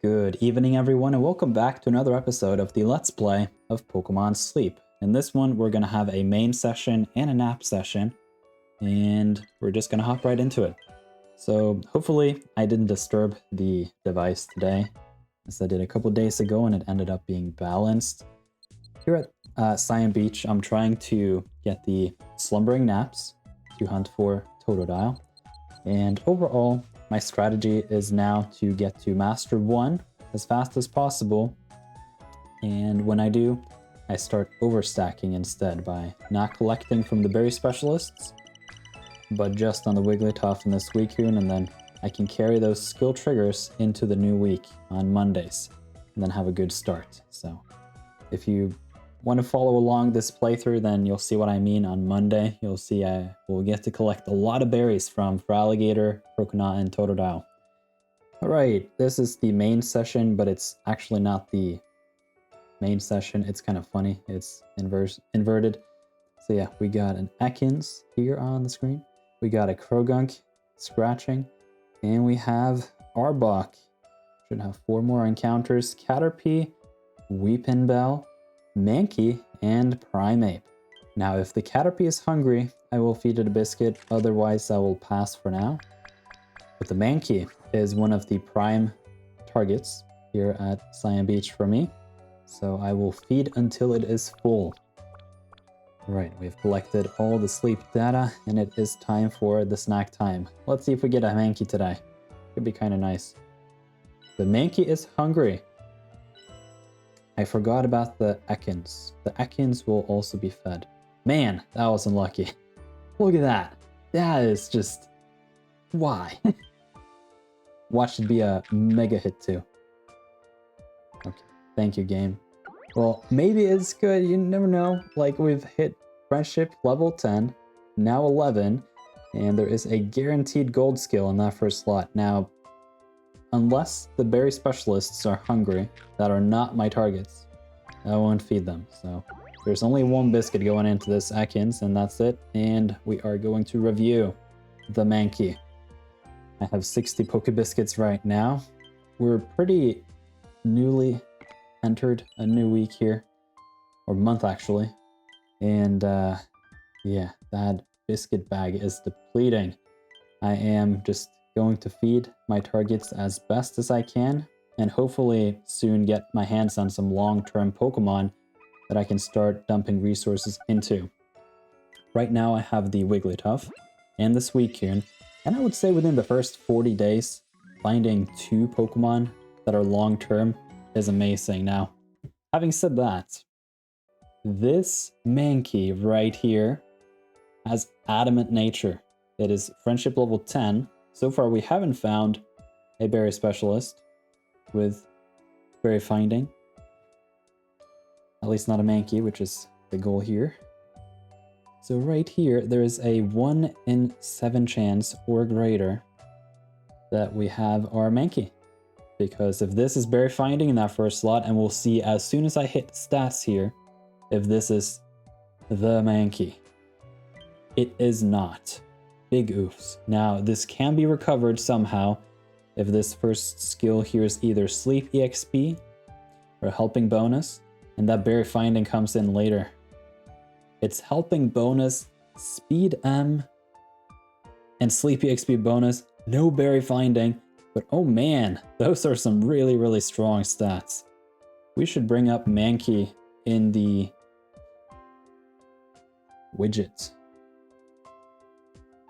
Good evening, everyone, and welcome back to another episode of the Let's Play of Pokémon Sleep. In this one, we're going to have a main session and a nap session, and we're just going to hop right into it. So hopefully I didn't disturb the device today, as I did a couple days ago, and it ended up being balanced. Here at Cyan Beach, I'm trying to get the slumbering naps to hunt for Totodile, and overall, my strategy is now to get to Master 1 as fast as possible, and when I do, I start overstacking instead by not collecting from the berry specialists, but just on the Wigglytuff and the Suicune, and then I can carry those skill triggers into the new week on Mondays, and then have a good start. So if you want to follow along this playthrough, then you'll see what I mean on Monday. You'll see I will get to collect a lot of berries from Feraligatr, Croconaw, and Totodile. Alright, this is the main session, but it's actually not the main session. It's kind of funny. It's inverted. So yeah, we got an Ekans here on the screen. We got a Krogunk scratching, and we have Arbok. Should have 4 more encounters. Caterpie, Weepinbell, Mankey, and Primeape. Now, if the Caterpie is hungry, I will feed it a biscuit, otherwise I will pass for now. But the Mankey is one of the prime targets here at Cyan Beach for me, so I will feed until it is full. Right, we've collected all the sleep data, and it is time for the snack time. Let's see if we get a Mankey today. Could be kind of nice. The Mankey is hungry. I forgot about the Ekans. The Ekans will also be fed. Man, that was unlucky. Look at that. That is just... why? Watch it be a mega hit too. Okay, thank you, game. Well, maybe it's good, you never know. Like, we've hit Friendship level 10, now 11, and there is a guaranteed gold skill in that first slot. Now, unless the berry specialists are hungry, that are not my targets, I won't feed them. So there's only 1 biscuit going into this Ekans, and that's it. And we are going to review the Mankey. I have 60 Poke Biscuits right now. We're pretty newly entered a new week here, or month actually. And yeah, that biscuit bag is depleting. I am just going to feed my targets as best as I can, and hopefully soon get my hands on some long-term Pokemon that I can start dumping resources into. Right now I have the Wigglytuff and the Suicune, and I would say within the first 40 days, finding 2 Pokemon that are long-term is amazing. Now, having said that, this Mankey right here has adamant nature. It is friendship level 10. So far, we haven't found a berry specialist with berry finding. At least not a Mankey, which is the goal here. So right here, there is a 1 in 7 chance or greater that we have our Mankey. Because if this is berry finding in that first slot, and we'll see as soon as I hit stats here, if this is the Mankey. It is not. Big oofs. Now, this can be recovered somehow if this first skill here is either Sleep EXP or Helping Bonus, and that berry finding comes in later. It's Helping Bonus, Speed M, and Sleep EXP bonus, no berry finding, but oh man, those are some really, really strong stats. We should bring up Mankey in the widget.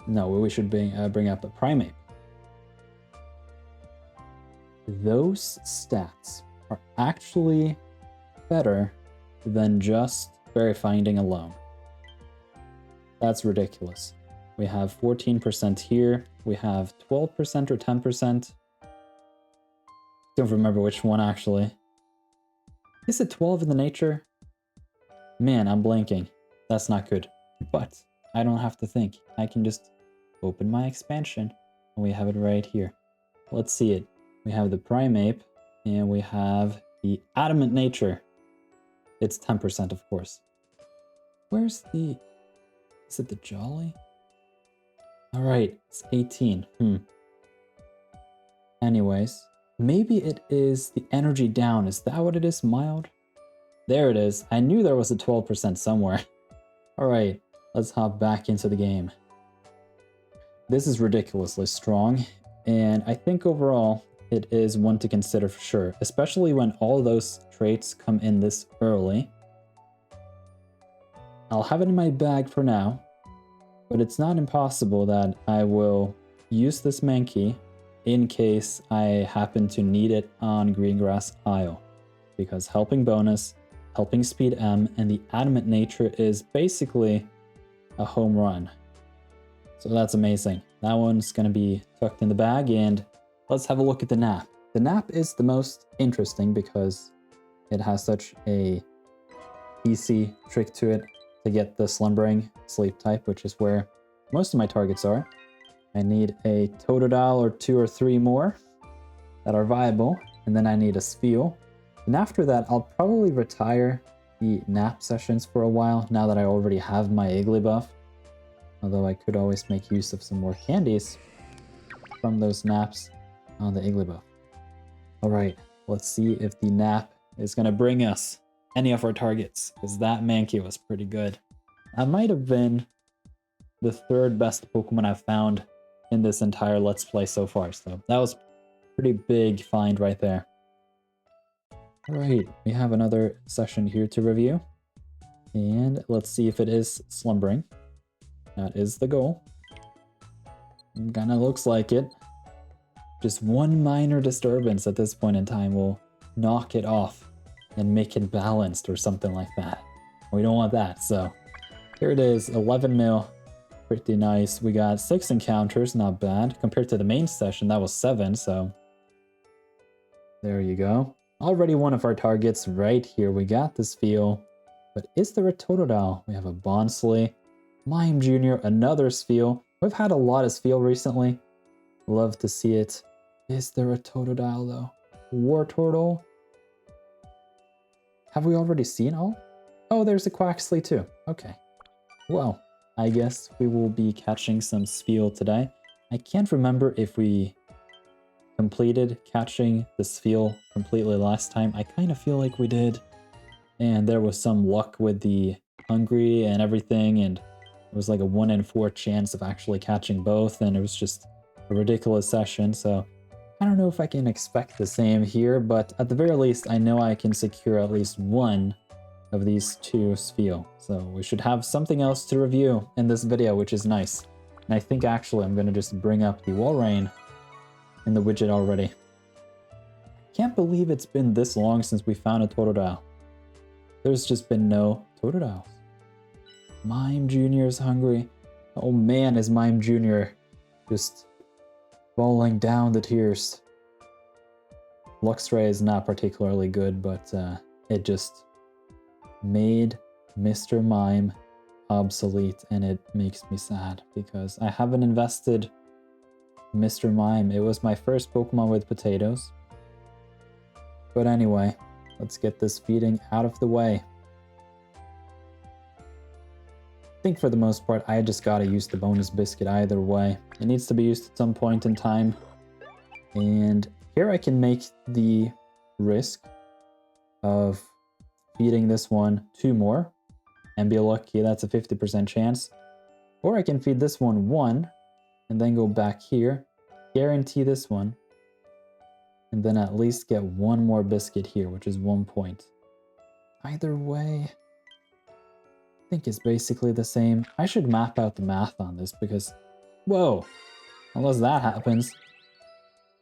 No, we should bring up a Primeape. Those stats are actually better than just berry finding alone. That's ridiculous. We have 14% here. We have 12% or 10%. Don't remember which one actually. Is it 12 in the nature? Man, I'm blanking. That's not good. But I don't have to think. I can just open my expansion and we have it right here. Let's see it. We have the Primeape and we have the adamant nature. It's 10%, of course. Where's the... is it the Jolly? Alright, it's 18. Anyways, Maybe it is the energy down. Is that what it is? Mild? There it is. I knew there was a 12% somewhere. Alright, let's hop back into the game. This is ridiculously strong, and I think overall it is one to consider for sure, especially when all those traits come in this early. I'll have it in my bag for now, but it's not impossible that I will use this MANKEY in case I happen to need it on Greengrass Isle, because helping bonus, helping speed M, and the adamant nature is basically a home run. So that's amazing. That one's gonna be tucked in the bag, and let's have a look at the nap. The nap is the most interesting because it has such a easy trick to it to get the slumbering sleep type, which is where most of my targets are. I need a Totodile or 2 or 3 more that are viable, and then I need a Spheal. And after that, I'll probably retire the nap sessions for a while now that I already have my Igglybuff. Although I could always make use of some more candies from those naps on the Igglybuff. Alright, let's see if the nap is going to bring us any of our targets, because that MANKEY was pretty good. That might have been the 3rd best Pokemon I've found in this entire Let's Play so far, so that was a pretty big find right there. Alright, we have another session here to review, and let's see if it is slumbering. That is the goal. Kinda looks like it. Just one minor disturbance at this point in time will knock it off and make it balanced or something like that. We don't want that, so here it is, 11 mil. Pretty nice. We got 6 encounters, not bad. Compared to the main session, that was 7, so there you go. Already one of our targets right here. We got this Spheal, but is there a Totodile? We have a Bonsly, Mime Jr., another Spheal. We've had a lot of Spheal recently. Love to see it. Is there a Totodile though? Wartortle? Have we already seen all? Oh, there's a Quaxly too. Okay. Well, I guess we will be catching some Spheal today. I can't remember if we completed catching the Spheal completely last time. I kind of feel like we did. And there was some luck with the Hungry and everything, and it was like a 1 in 4 chance of actually catching both, and it was just a ridiculous session, so I don't know if I can expect the same here, but at the very least, I know I can secure at least one of these 2 Spheal. So we should have something else to review in this video, which is nice. And I think actually I'm going to just bring up the Walrein in the widget already. Can't believe it's been this long since we found a Totodile. There's just been no Totodiles. Mime Jr. is hungry. Oh man, is Mime Jr. just falling down the tiers. Luxray is not particularly good, but it just made Mr. Mime obsolete, and it makes me sad because I haven't invested Mr. Mime. It was my first Pokemon with potatoes. But anyway, let's get this feeding out of the way. I think for the most part, I just gotta use the bonus biscuit either way. It needs to be used at some point in time. And here I can make the risk of feeding this one 2 more and be lucky. That's a 50% chance. Or I can feed this one 1 and then go back here, guarantee this one, and then at least get 1 more biscuit here, which is 1 point. Either way, I think it's basically the same. I should map out the math on this because, whoa, unless that happens.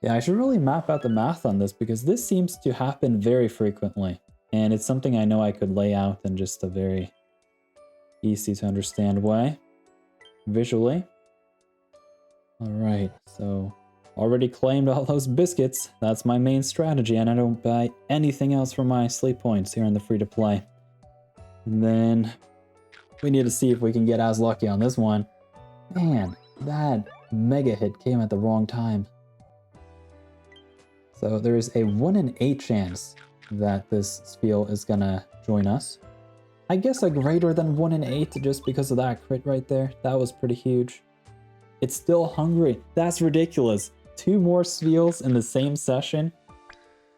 Yeah, I should really map out the math on this because this seems to happen very frequently. And it's something I know I could lay out in just a very easy to understand way, visually. Alright, so already claimed all those biscuits. That's my main strategy, and I don't buy anything else for my sleep points here in the free-to-play. Then we need to see if we can get as lucky on this one. Man, that mega hit came at the wrong time. So there is a 1 in 8 chance that this Spheal is gonna join us. I guess a greater than 1 in 8 just because of that crit right there. That was pretty huge. It's still hungry. That's ridiculous. 2 more Spheals in the same session.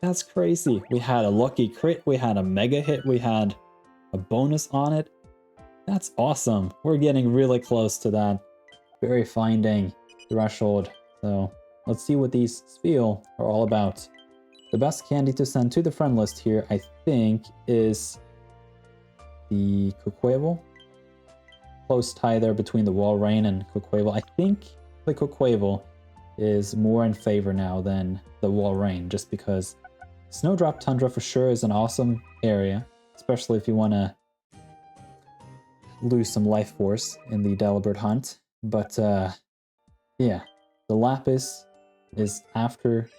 That's crazy. We had a lucky crit, we had a mega hit, we had a bonus on it. That's awesome. We're getting really close to that berry finding threshold. So let's see what these spiel are all about. The best candy to send to the friend list here, I think, is the Coquavel. Close tie there between the Walrein and Coquavel. I think the Coquavel is more in favor now than the Walrein, just because Snowdrop Tundra for sure is an awesome area, especially if you want to lose some life force in the Delibird hunt. But yeah, the Lapis is after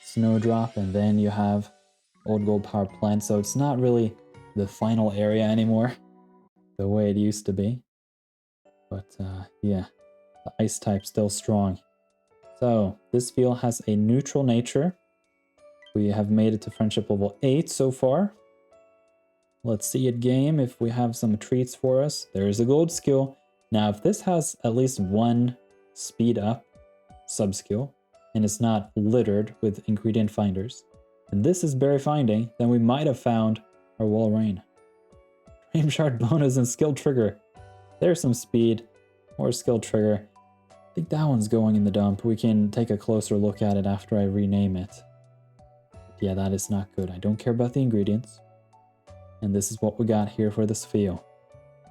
Snowdrop, and then you have Old Gold Power Plant, so it's not really the final area anymore the way it used to be. But yeah, the Ice type still strong. So this field has a neutral nature. We have made it to friendship level 8 so far. Let's see it game if we have some treats for us. There is a gold skill. Now if this has at least one speed up sub skill and it's not littered with ingredient finders, and this is berry finding, then we might have found our Walrein. Dream Shard bonus and skill trigger. There's some speed, more skill trigger. I think that one's going in the dump. We can take a closer look at it after I rename it. But yeah, that is not good. I don't care about the ingredients. And this is what we got here for this field.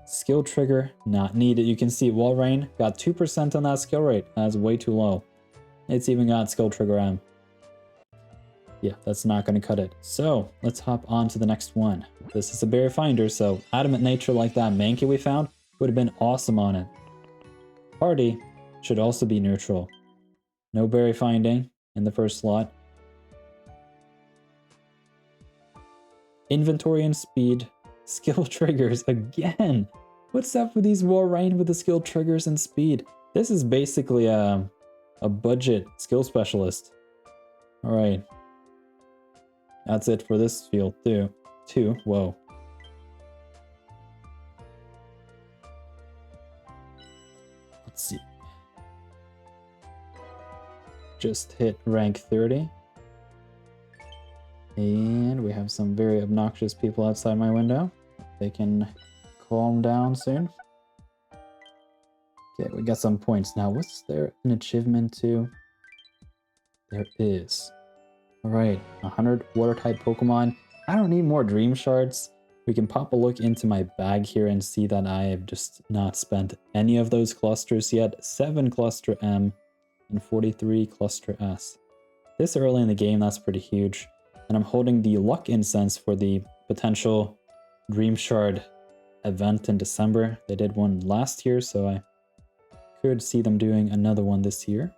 Skill trigger, not needed. You can see Walrein got 2% on that skill rate. That's way too low. It's even got skill trigger M. Yeah, that's not going to cut it. So let's hop on to the next one. This is a berry finder, so adamant nature like that Mankey we found would have been awesome on it. Party should also be neutral. No berry finding in the first slot. Inventory and speed. Skill triggers again. What's up with these Walrein with the skill triggers and speed? This is basically a budget skill specialist. All right. That's it for this field too. Whoa. Let's see. Just hit rank 30. And we have some very obnoxious people outside my window. They can calm down soon. Okay, we got some points. Now, what's there an achievement to? There is. Alright, 100 water-type Pokemon. I don't need more Dream Shards. We can pop a look into my bag here and see that I have just not spent any of those clusters yet. 7 cluster M and 43 cluster S. This early in the game, that's pretty huge. And I'm holding the Luck Incense for the potential Dream Shard event in December. They did one last year, so I could see them doing another one this year.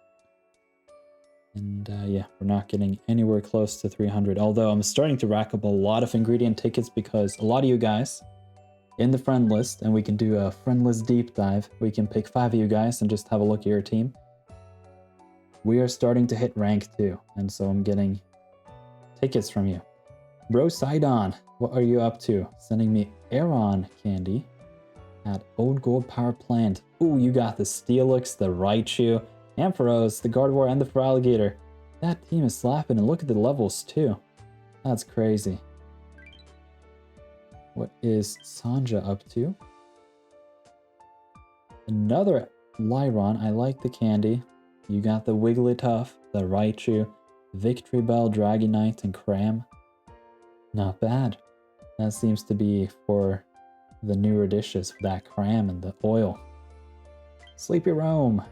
And yeah, we're not getting anywhere close to 300. Although I'm starting to rack up a lot of ingredient tickets because a lot of you guys in the friend list, and we can do a friend list deep dive. We can pick 5 of you guys and just have a look at your team. We are starting to hit rank 2, and so I'm getting tickets from you. Bro Sidon, what are you up to? Sending me Aeron candy at Old Gold Power Plant. Ooh, you got the Steelix, the Raichu, Ampharos, the Gardevoir, and the Feraligatr. That team is slapping, and look at the levels too. That's crazy. What is Sanja up to? Another Lyron. I like the candy. You got the Wigglytuff, the Raichu, Victory Bell, Dragonite, and Cram. Not bad. That seems to be for the newer dishes, for that Cram and the oil. Sleepy Roam.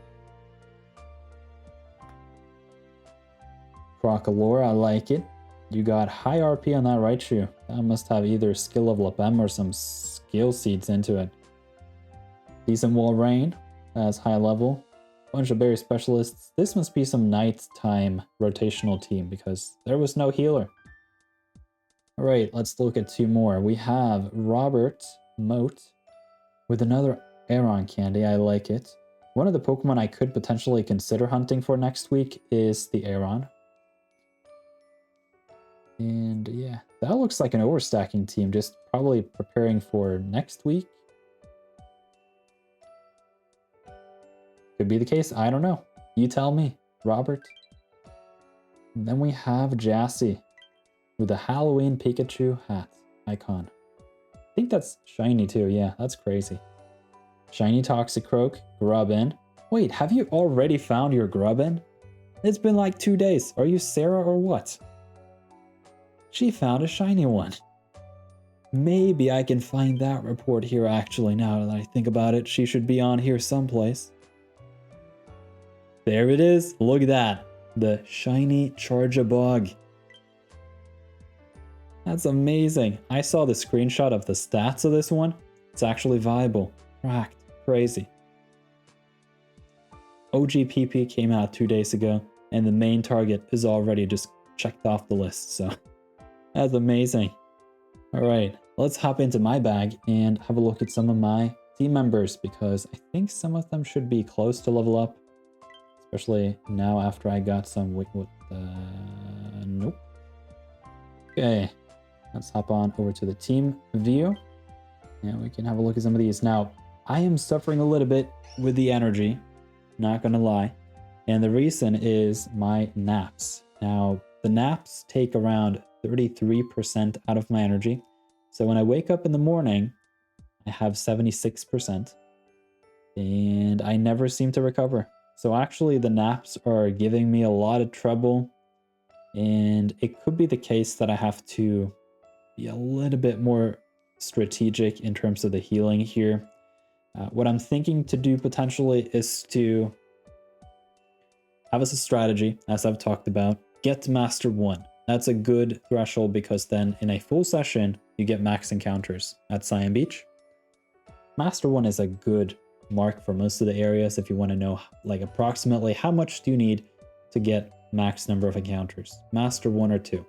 Crocalor, I like it. You got high RP on that Raichu. That must have either skill level up M or some skill seeds into it. Decent Walrein. That's high level. Bunch of berry specialists. This must be some nighttime rotational team because there was no healer. Alright, let's look at 2 more. We have Robert Moat with another Aeron candy. I like it. One of the Pokemon I could potentially consider hunting for next week is the Aeron. And yeah, that looks like an overstacking team, just probably preparing for next week. Could be the case, I don't know. You tell me, Robert. And then we have Jassy. with a Halloween Pikachu hat icon. I think that's shiny too. Yeah, that's crazy. Shiny Toxicroak, Grubbin. Wait, have you already found your Grubbin? It's been like 2 days. Are you Sarah or what? She found a shiny one. Maybe I can find that report here actually, now that I think about it. She should be on here someplace. There it is. Look at that. The shiny Charjabug. That's amazing. I saw the screenshot of the stats of this one. It's actually viable. Cracked. Crazy. OGPP came out 2 days ago, and the main target is already just checked off the list, so that's amazing. Alright, let's hop into my bag and have a look at some of my team members, because I think some of them should be close to level up, especially now after I got some... Nope. Okay, let's hop on over to the team view, and we can have a look at some of these. Now, I am suffering a little bit with the energy, not gonna lie, and the reason is my naps. Now, the naps take around 33% out of my energy, so when I wake up in the morning, I have 76%, and I never seem to recover. So actually, the naps are giving me a lot of trouble, and it could be the case that I have to be a little bit more strategic in terms of the healing here. What I'm thinking to do potentially is to have as a strategy, as I've talked about, get to Master 1. That's a good threshold because then in a full session, you get max encounters at Cyan Beach. Master 1 is a good mark for most of the areas if you want to know like approximately how much do you need to get max number of encounters. Master 1 or 2.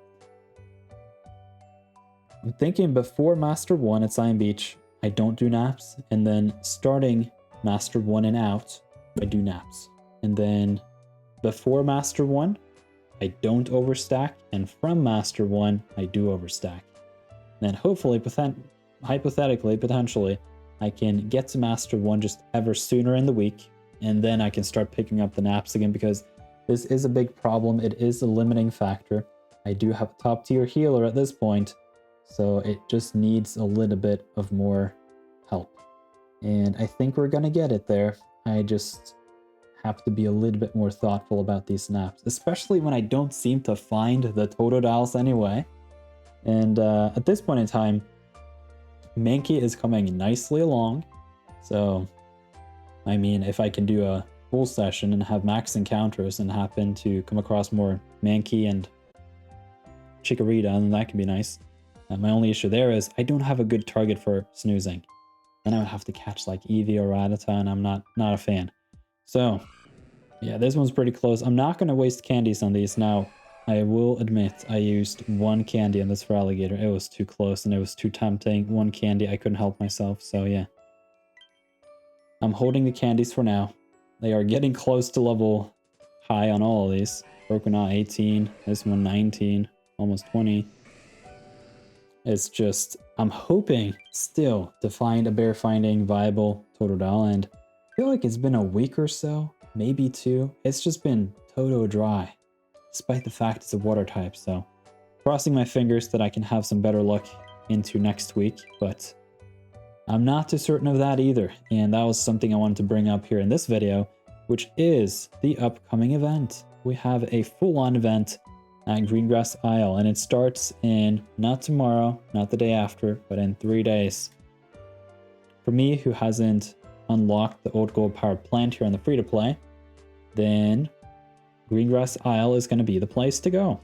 I'm thinking before Master 1 at Cyan Beach, I don't do naps, and then starting Master 1 and out, I do naps. And then before Master 1, I don't overstack, and from Master 1, I do overstack. And then hopefully, hypothetically, potentially, I can get to Master 1 just ever sooner in the week, and then I can start picking up the naps again, because this is a big problem. It is a limiting factor. I do have a top tier healer at this point, so it just needs a little bit of more help. And I think we're gonna get it there. I just have to be a little bit more thoughtful about these naps, especially when I don't seem to find the Totodiles anyway. And at this point in time, MANKEY is coming nicely along. So, I mean, if I can do a full session and have max encounters and happen to come across more MANKEY and Chikorita, then that can be nice. My only issue there is I don't have a good target for snoozing. Then I would have to catch like Eevee or Rattata, and I'm not a fan. So, yeah, this one's pretty close. I'm not going to waste candies on these. Now, I will admit I used one candy on this for Alligator. It was too close and it was too tempting. One candy, I couldn't help myself, so yeah. I'm holding the candies for now. They are getting close to level high on all of these. Brokenot 18, this one 19, almost 20. It's just, I'm hoping still to find a bear finding viable Totodile, and I feel like it's been a week or so, maybe 2. It's just been Toto dry, despite the fact it's a water type, so crossing my fingers that I can have some better luck into next week, but I'm not too certain of that either, and that was something I wanted to bring up here in this video, which is the upcoming event. We have a full-on event at Greengrass Isle, and it starts in, not tomorrow, not the day after, but in 3 days. For me, who hasn't unlocked the old gold powered plant here on the free-to-play, then Greengrass Isle is going to be the place to go.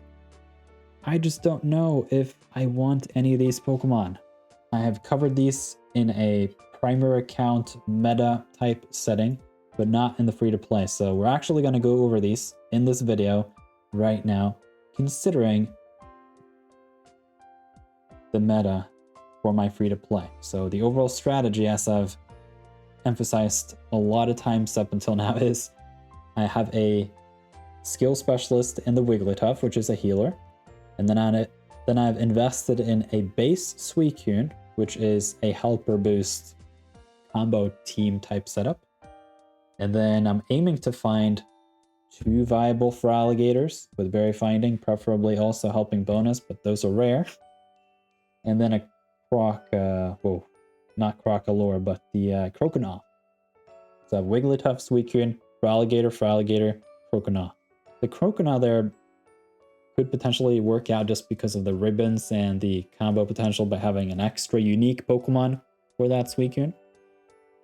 I just don't know if I want any of these Pokemon. I have covered these in a primary account meta type setting, but not in the free-to-play, so we're actually going to go over these in this video right now, considering the meta for my free-to-play. So the overall strategy, as I've emphasized a lot of times up until now, is I have a skill specialist in the Wigglytuff, which is a healer, and then I've invested in a base Suicune, which is a helper boost combo team type setup, and then I'm aiming to find 2 viable for alligators with berry finding, preferably also helping bonus, but those are rare. And then a not crocalore, but the croconaw. So Wigglytuff, Suicune, for alligator, croconaw. The croconaw there could potentially work out just because of the ribbons and the combo potential by having an extra unique Pokemon for that Suicune.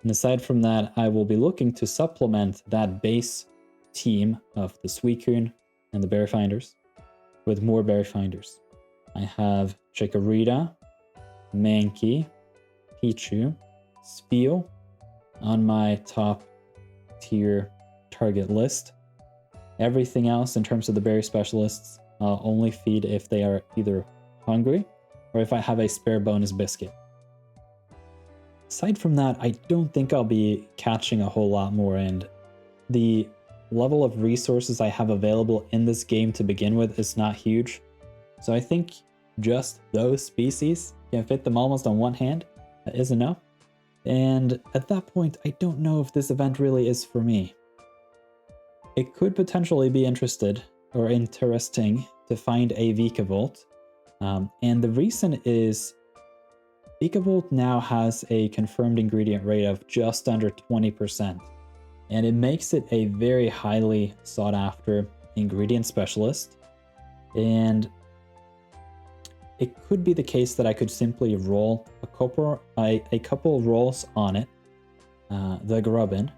And aside from that, I will be looking to supplement that base team of the Suicune and the Berry Finders with more Berry Finders. I have Chikorita, Mankey, Pichu, Spheal on my top tier target list. Everything else in terms of the berry specialists, I'll only feed if they are either hungry or if I have a spare bonus biscuit. Aside from that, I don't think I'll be catching a whole lot more, and the level of resources I have available in this game to begin with is not huge. So I think just those species, can fit them almost on one hand, is enough. And at that point, I don't know if this event really is for me. It could potentially be interesting to find a Vikavolt. And the reason is Vikavolt now has a confirmed ingredient rate of just under 20%. And it makes it a very highly sought after ingredient specialist. And it could be the case that I could simply roll a couple rolls on it, the Grubbin,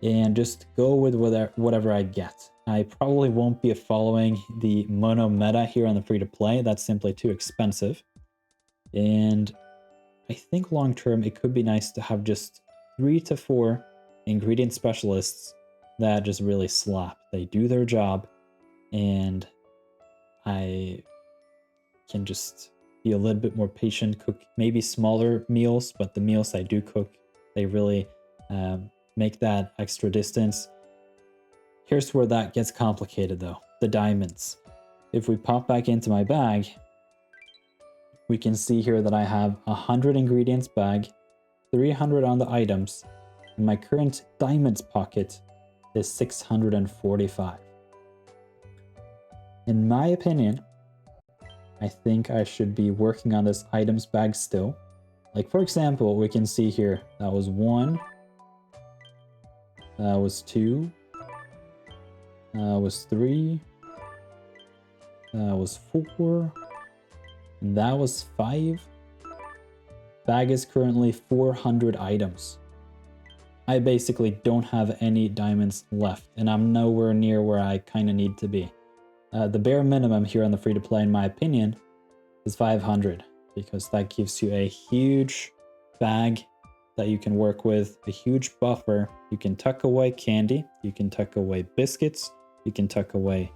and just go with whatever I get. I probably won't be following the mono meta here on the free-to-play. That's simply too expensive. And I think long term it could be nice to have just 3 to 4 ingredient specialists that just really slap. They do their job, and I can just be a little bit more patient, cook maybe smaller meals, but the meals I do cook, they really make that extra distance. Here's where that gets complicated though, the diamonds. If we pop back into my bag, we can see here that I have 100 ingredients bag, 300 on the items, and my current diamonds pocket is 645. In my opinion, I think I should be working on this items bag still. Like for example, we can see here, that was 1, that was 2, that was 3, that was 4, and that was 5. Bag is currently 400 items. I basically don't have any diamonds left, and I'm nowhere near where I kind of need to be. The bare minimum here on the free-to-play, in my opinion, is 500, because that gives you a huge bag that you can work with, a huge buffer. You can tuck away candy, you can tuck away biscuits, you can tuck away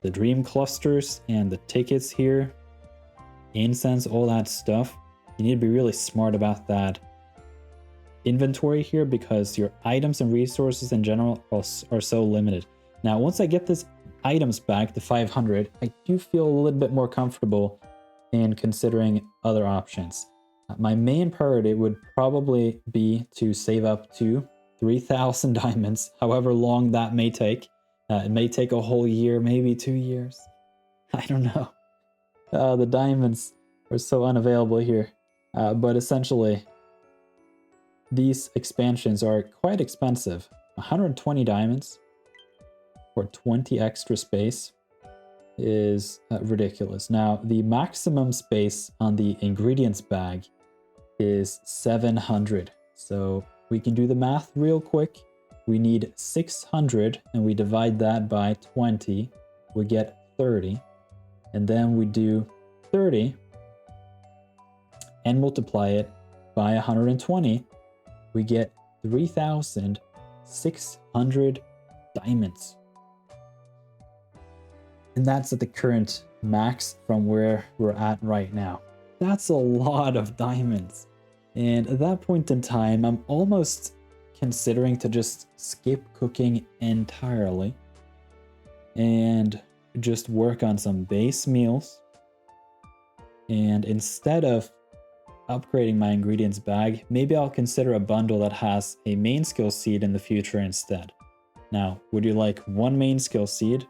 the dream clusters and the tickets here, incense, all that stuff. You need to be really smart about that inventory here because your items and resources in general are so limited. Now, once I get this items back to 500, I do feel a little bit more comfortable in considering other options. My main priority would probably be to save up to 3,000 diamonds, however long that may take. It may take a whole year, maybe 2 years. I don't know. The diamonds are so unavailable here. But essentially, these expansions are quite expensive. 120 diamonds for 20 extra space is ridiculous. Now, the maximum space on the ingredients bag is 700. So we can do the math real quick. We need 600 and we divide that by 20. We get 30. And then we do 30 and multiply it by 120. We get 3,600 diamonds. And that's at the current max from where we're at right now. That's a lot of diamonds. And at that point in time, I'm almost considering to just skip cooking entirely and just work on some base meals. And instead of upgrading my ingredients bag, maybe I'll consider a bundle that has a main skill seed in the future instead. Now, would you like 1 main skill seed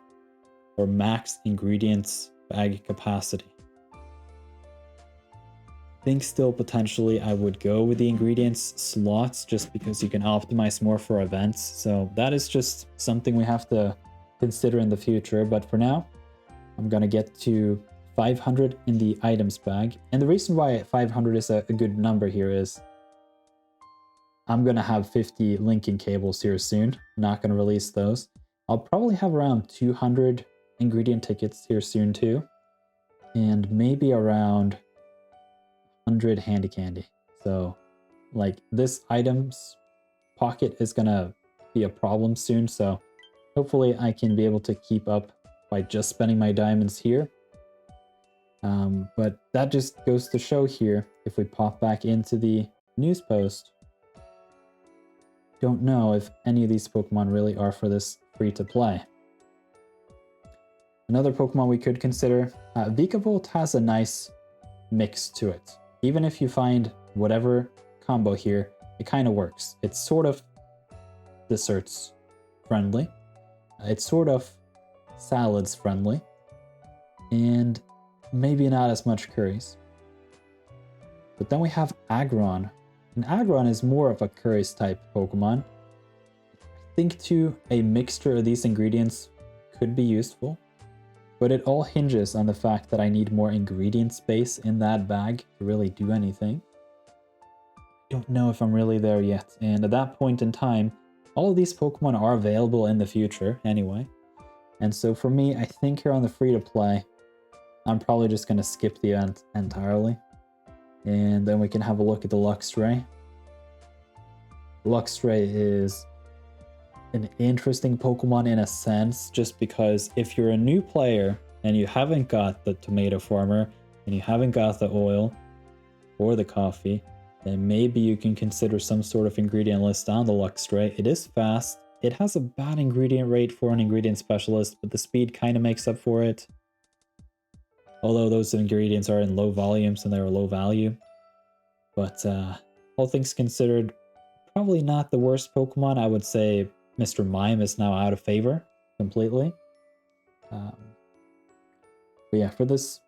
or max ingredients bag capacity? I think still potentially I would go with the ingredients slots just because you can optimize more for events. So that is just something we have to consider in the future. But for now, I'm gonna get to 500 in the items bag. And the reason why 500 is a good number here is I'm gonna have 50 linking cables here soon. Not gonna release those. I'll probably have around 200 ingredient tickets here soon too. And maybe around 100 handy candy. So like this items pocket is gonna be a problem soon. So hopefully I can be able to keep up by just spending my diamonds here. But that just goes to show here, if we pop back into the news post, don't know if any of these Pokemon really are for this free to play. Another Pokemon we could consider, Vikavolt has a nice mix to it. Even if you find whatever combo here, it kind of works. It's sort of desserts friendly. It's sort of salads friendly. And maybe not as much curries. But then we have Aggron. And Aggron is more of a curries type Pokemon. I think too, a mixture of these ingredients could be useful. But it all hinges on the fact that I need more ingredient space in that bag to really do anything. Don't know if I'm really there yet. And at that point in time, all of these Pokemon are available in the future anyway. And so for me, I think here on the free to play, I'm probably just going to skip the event entirely. And then we can have a look at the Luxray. Luxray is an interesting Pokemon in a sense, just because if you're a new player and you haven't got the tomato farmer and you haven't got the oil or the coffee, then maybe you can consider some sort of ingredient list on the Luxray. It is fast. It has a bad ingredient rate for an ingredient specialist, but the speed kind of makes up for it. Although those ingredients are in low volumes and they're low value. But all things considered, probably not the worst Pokemon. I would say Mr. Mime is now out of favor completely. But yeah, for this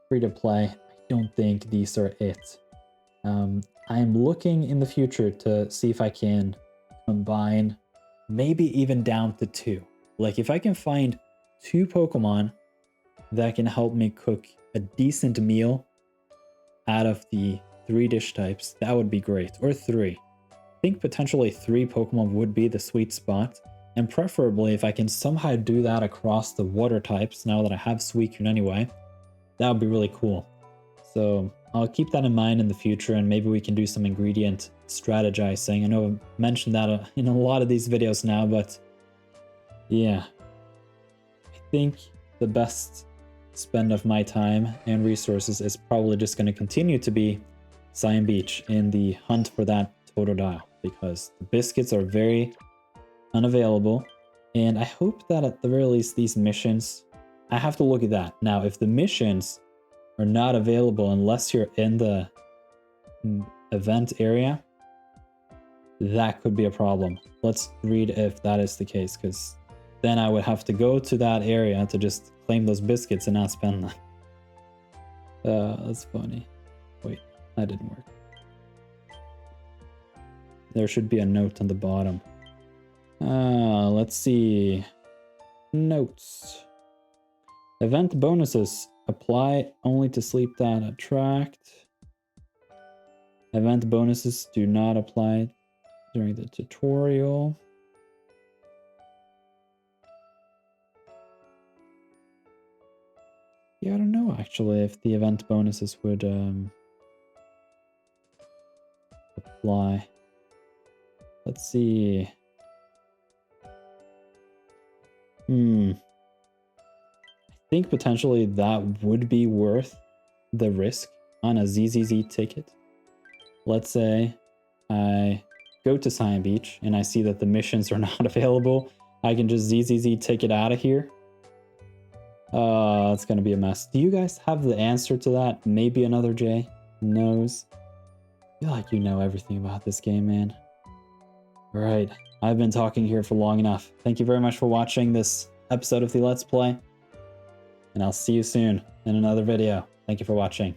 free-to-play, I don't think these are it. I'm looking in the future to see if I can combine maybe even down to 2. Like if I can find 2 Pokemon that can help me cook a decent meal out of the 3 dish types, that would be great. Or 3. I think potentially 3 Pokemon would be the sweet spot. And preferably if I can somehow do that across the water types, now that I have Suicune anyway, that would be really cool. So I'll keep that in mind in the future, and maybe we can do some ingredient strategizing. I know I've mentioned that in a lot of these videos now, but yeah. I think the best spend of my time and resources is probably just going to continue to be Cyan Beach in the hunt for that Totodile, because the biscuits are very unavailable, and I hope that at the very least these missions, I have to look at that. Now, if the missions are not available unless you're in the event area, that could be a problem. Let's read if that is the case, because then I would have to go to that area to just claim those biscuits and not spend them. That's funny. Wait, that didn't work. There should be a note on the bottom. Let's see. Notes. Event bonuses apply only to sleep that attract. Event bonuses do not apply during the tutorial. Yeah, I don't know actually if the event bonuses would apply. Let's see. I think potentially that would be worth the risk on a ZZZ ticket. Let's say I go to Cyan Beach and I see that the missions are not available. I can just ZZZ ticket out of here. It's gonna be a mess. Do you guys have the answer to that? Maybe another J knows. I feel like you know everything about this game, man. Alright, I've been talking here for long enough. Thank you very much for watching this episode of the Let's Play, and I'll see you soon in another video. Thank you for watching.